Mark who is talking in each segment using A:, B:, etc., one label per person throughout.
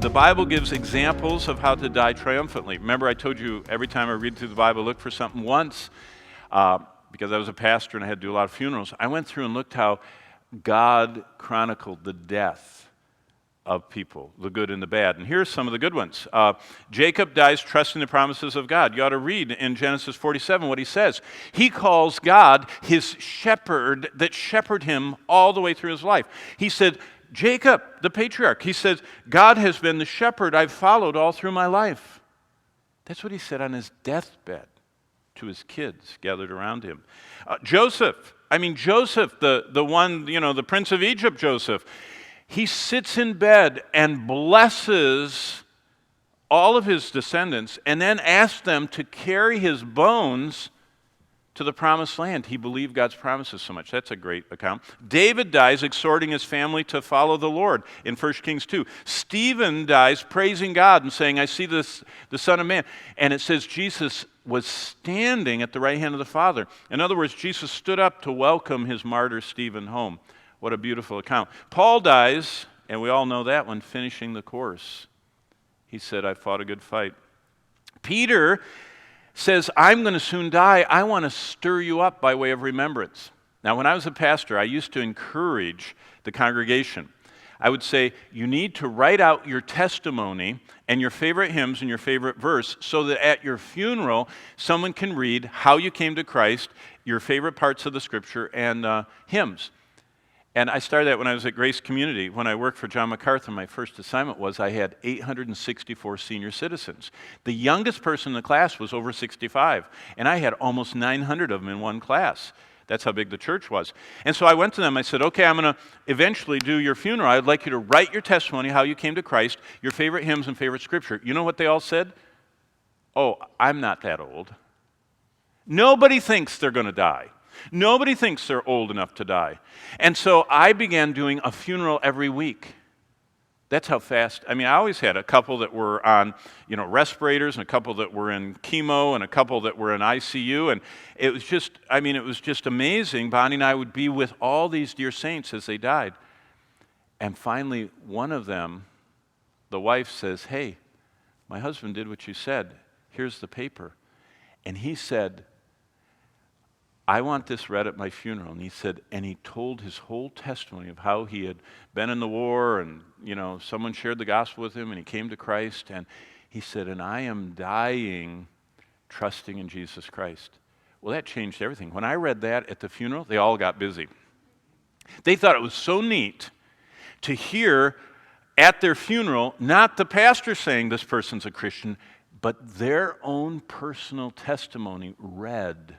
A: the Bible gives examples of how to die triumphantly. Remember, I told you every time I read through the Bible, look for something once, because I was a pastor and I had to do a lot of funerals. I went through and looked how God chronicled the death of people, the good and the bad. And here's some of the good ones. Jacob dies trusting the promises of God. You ought to read in Genesis 47 what he says. He calls God his shepherd that shepherded him all the way through his life. He said, Jacob, the patriarch, he says, God has been the shepherd I've followed all through my life. That's what he said on his deathbed to his kids gathered around him. Joseph, the one, the prince of Egypt, Joseph, he sits in bed and blesses all of his descendants and then asks them to carry his bones to the promised land. He believed God's promises so much. That's a great account. David dies exhorting his family to follow the Lord in 1 Kings 2. Stephen dies praising God and saying, I see the Son of Man. And it says Jesus was standing at the right hand of the Father. In other words, Jesus stood up to welcome his martyr Stephen home. What a beautiful account. Paul dies, and we all know that one, finishing the course. He said, I fought a good fight. Peter says, I'm going to soon die. I want to stir you up by way of remembrance. Now, when I was a pastor, I used to encourage the congregation. I would say, you need to write out your testimony and your favorite hymns and your favorite verse so that at your funeral, someone can read how you came to Christ, your favorite parts of the Scripture, and hymns. And I started that when I was at Grace Community. When I worked for John MacArthur, my first assignment was I had 864 senior citizens. The youngest person in the class was over 65, and I had almost 900 of them in one class. That's how big the church was. And so I went to them, I said, okay, I'm going to eventually do your funeral. I'd like you to write your testimony, how you came to Christ, your favorite hymns and favorite Scripture. You know what they all said? Oh, I'm not that old. Nobody thinks they're going to die. Nobody thinks they're old enough to die. And so I began doing a funeral every week. That's how fast. I always had a couple that were on, respirators, and a couple that were in chemo, and a couple that were in ICU, and it was just amazing. Bonnie and I would be with all these dear saints as they died. And finally, one of them, the wife says, hey, my husband did what you said. Here's the paper. And he said, I want this read at my funeral. And he said, and he told his whole testimony of how he had been in the war and, someone shared the gospel with him and he came to Christ. And he said, and I am dying trusting in Jesus Christ. Well, that changed everything. When I read that at the funeral, they all got busy. They thought it was so neat to hear at their funeral, not the pastor saying this person's a Christian, but their own personal testimony read.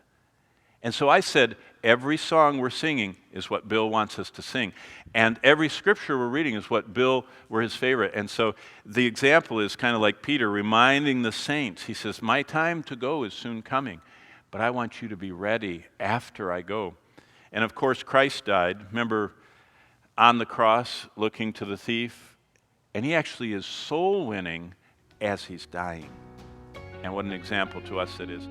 A: And so I said, every song we're singing is what Bill wants us to sing. And every scripture we're reading is what Bill were his favorite. And so the example is kind of like Peter reminding the saints. He says, my time to go is soon coming, but I want you to be ready after I go. And of course, Christ died. Remember, on the cross, looking to the thief. And he actually is soul winning as he's dying. And what an example to us it is.